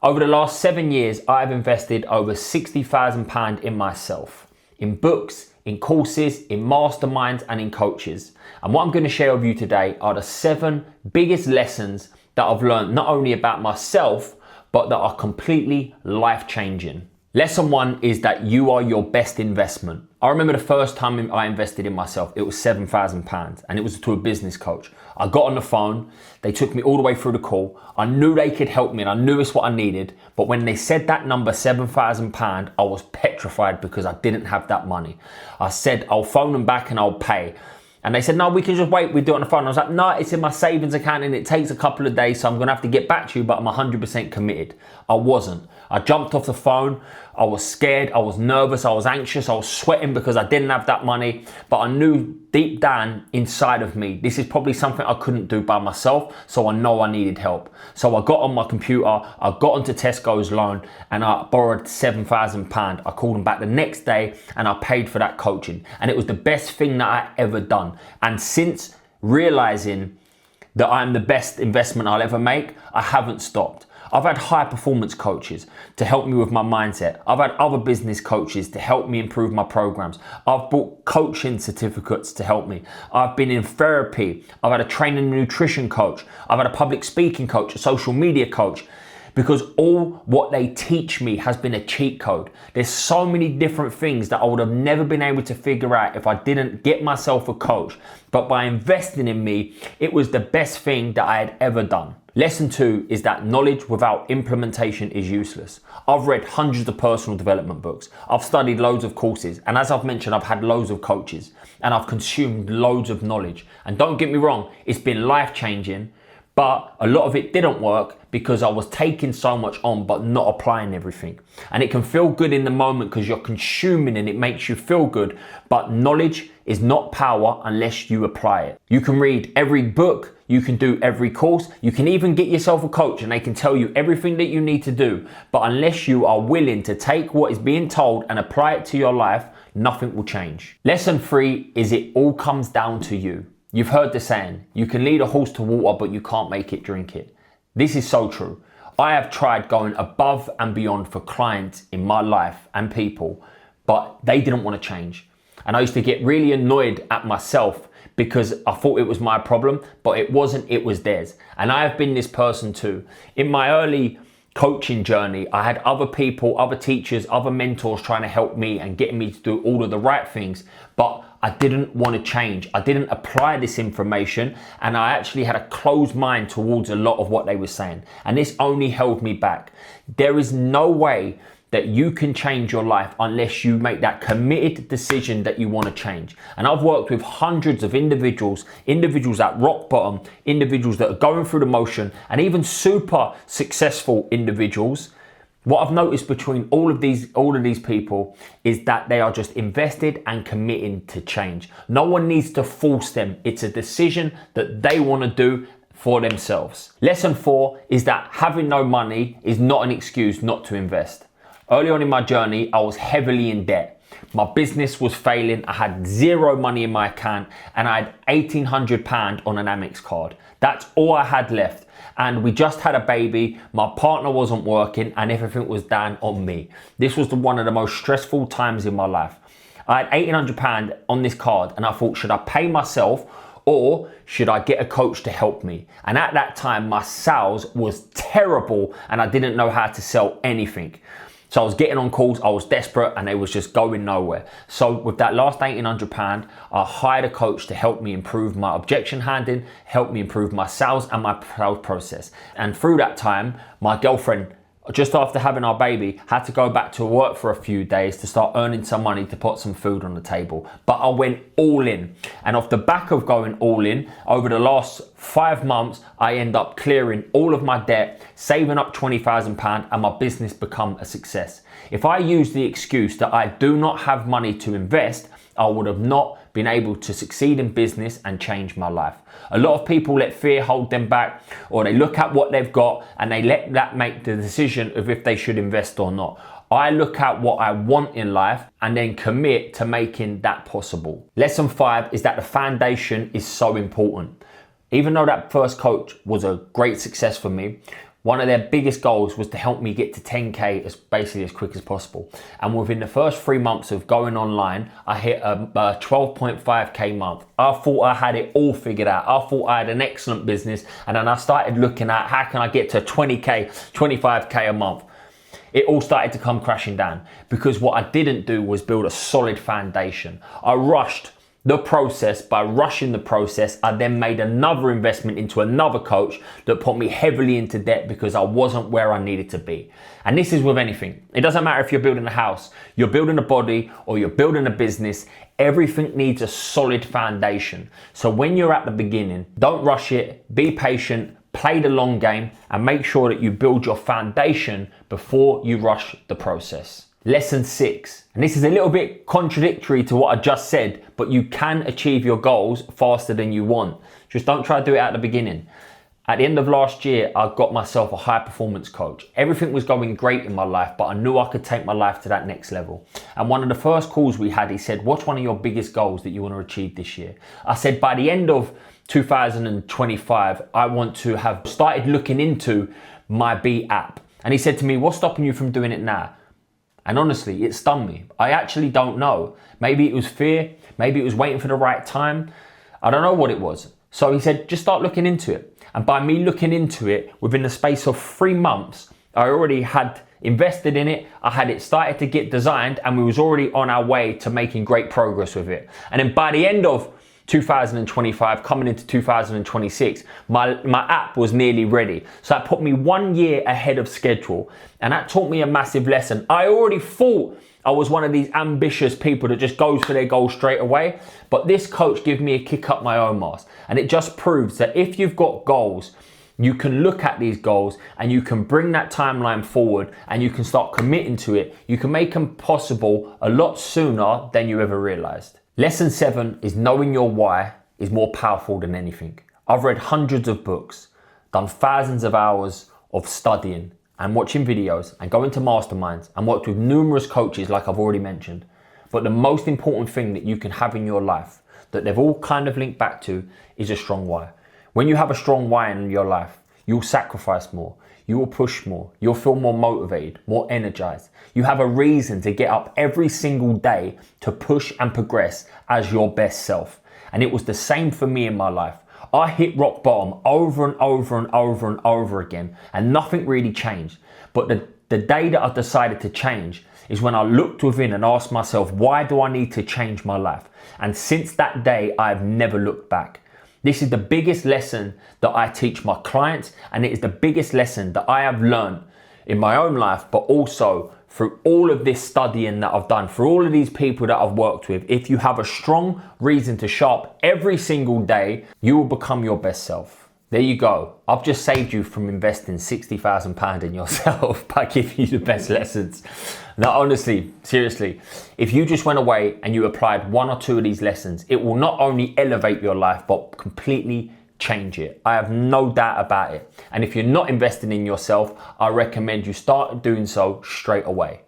Over the last 7 years, I've invested over £60,000 in myself, in books, in courses, in masterminds, and in coaches. And what I'm going to share with you today are the 7 biggest lessons that I've learned not only about myself, but that are completely life-changing. Lesson 1 is that you are your best investment. I remember the first time I invested in myself, it was £7,000 and it was to a business coach. I got on the phone, they took me all the way through the call. I knew they could help me and I knew it's what I needed. But when they said that number, £7,000, I was petrified because I didn't have that money. I said, I'll phone them back and I'll pay. And they said, no, we can just wait, we do it on the phone. I was like, no, it's in my savings account and it takes a couple of days, so I'm gonna have to get back to you, but I'm 100% committed. I wasn't. I jumped off the phone, I was scared, I was nervous, I was anxious, I was sweating because I didn't have that money, but I knew deep down inside of me, this is probably something I couldn't do by myself, so I know I needed help. So I got on my computer, I got onto Tesco's loan and I borrowed £7,000. I called them back the next day and I paid for that coaching. And it was the best thing that I ever done. And since realizing that I'm the best investment I'll ever make, I haven't stopped. I've had high performance coaches to help me with my mindset. I've had other business coaches to help me improve my programs. I've bought coaching certificates to help me. I've been in therapy. I've had a training and nutrition coach. I've had a public speaking coach, a social media coach, because all what they teach me has been a cheat code. There's so many different things that I would have never been able to figure out if I didn't get myself a coach. But by investing in me, it was the best thing that I had ever done. Lesson 2 is that knowledge without implementation is useless. I've read hundreds of personal development books. I've studied loads of courses. And as I've mentioned, I've had loads of coaches and I've consumed loads of knowledge. And don't get me wrong, it's been life-changing, but a lot of it didn't work because I was taking so much on but not applying everything. And it can feel good in the moment because you're consuming and it makes you feel good, but knowledge is not power unless you apply it. You can read every book, you can do every course, you can even get yourself a coach and they can tell you everything that you need to do, but unless you are willing to take what is being told and apply it to your life, nothing will change. Lesson 3 is it all comes down to you. You've heard the saying, you can lead a horse to water, but you can't make it drink it. This is so true. I have tried going above and beyond for clients in my life and people, but they didn't want to change. And I used to get really annoyed at myself because I thought it was my problem, but it wasn't, it was theirs. And I have been this person too. In my early coaching journey, I had other people, other teachers, other mentors trying to help me and getting me to do all of the right things, but I didn't want to change. I didn't apply this information and I actually had a closed mind towards a lot of what they were saying. And this only held me back. There is no way that you can change your life unless you make that committed decision that you want to change. And I've worked with hundreds of individuals at rock bottom, individuals that are going through the motion, and even super successful individuals. What I've noticed between all of these people is that they are just invested and committing to change. No one needs to force them. It's a decision that they want to do for themselves. Lesson 4 is that having no money is not an excuse not to invest. Early on in my journey, I was heavily in debt. My business was failing. I had zero money in my account and I had £1,800 on an Amex card. That's all I had left. And we just had a baby. My partner wasn't working and everything was down on me. This was one of the most stressful times in my life. I had £1,800 on this card and I thought, should I pay myself or should I get a coach to help me? And at that time, my sales was terrible and I didn't know how to sell anything. So I was getting on calls, I was desperate and they was just going nowhere. So with that last £1,800, I hired a coach to help me improve my objection handling, help me improve my sales and my sales process. And through that time, my girlfriend, just after having our baby, had to go back to work for a few days to start earning some money to put some food on the table. But I went all in. And off the back of going all in, over the last 5 months, I end up clearing all of my debt, saving up £20,000 and my business become a success. If I use the excuse that I do not have money to invest, I would have not been able to succeed in business and change my life. A lot of people let fear hold them back, or they look at what they've got and they let that make the decision of if they should invest or not. I look at what I want in life and then commit to making that possible. Lesson 5 is that the foundation is so important. Even though that first coach was a great success for me, One of their biggest goals was to help me get to 10K as quick as possible. And within the first 3 months of going online, I hit a 12.5K month. I thought I had it all figured out. I thought I had an excellent business. And then I started looking at how can I get to 20K, 25K a month. It all started to come crashing down because what I didn't do was build a solid foundation. I rushed the process. By rushing the process, I then made another investment into another coach that put me heavily into debt because I wasn't where I needed to be. And this is with anything. It doesn't matter if you're building a house, you're building a body, or you're building a business. Everything needs a solid foundation. So when you're at the beginning, don't rush it, be patient, play the long game, and make sure that you build your foundation before you rush the process. Lesson 6, and this is a little bit contradictory to what I just said, but you can achieve your goals faster than you want. Just don't try to do it at the beginning. At the end of last year, I got myself a high performance coach. Everything was going great in my life, but I knew I could take my life to that next level. And one of the first calls we had, he said, what's one of your biggest goals that you want to achieve this year? I said, by the end of 2025, I want to have started looking into my B app. And he said to me, what's stopping you from doing it now? And honestly, it stunned me. I actually don't know. Maybe it was fear. Maybe it was waiting for the right time. I don't know what it was. So he said, just start looking into it. And by me looking into it, within the space of 3 months, I already had invested in it. I had it started to get designed and we was already on our way to making great progress with it. And then by the end of 2025, coming into 2026, my app was nearly ready. So that put me 1 year ahead of schedule. And that taught me a massive lesson. I already thought I was one of these ambitious people that just goes for their goal straight away. But this coach gave me a kick up my own arse. And it just proves that if you've got goals, you can look at these goals and you can bring that timeline forward and you can start committing to it. You can make them possible a lot sooner than you ever realized. Lesson 7 is knowing your why is more powerful than anything. I've read hundreds of books, done thousands of hours of studying and watching videos and going to masterminds and worked with numerous coaches like I've already mentioned. But the most important thing that you can have in your life that they've all kind of linked back to is a strong why. When you have a strong why in your life, you'll sacrifice more, you will push more, you'll feel more motivated, more energized. You have a reason to get up every single day to push and progress as your best self. And it was the same for me in my life. I hit rock bottom over and over and over and over again, and nothing really changed. But the day that I decided to change is when I looked within and asked myself, why do I need to change my life? And since that day, I've never looked back. This is the biggest lesson that I teach my clients, and it is the biggest lesson that I have learned in my own life, but also through all of this studying that I've done, for all of these people that I've worked with. If you have a strong reason to show up every single day, you will become your best self. There you go. I've just saved you from investing £60,000 in yourself by giving you the best lessons. Now, honestly, seriously, if you just went away and you applied 1 or 2 of these lessons, it will not only elevate your life, but completely change it. I have no doubt about it. And if you're not investing in yourself, I recommend you start doing so straight away.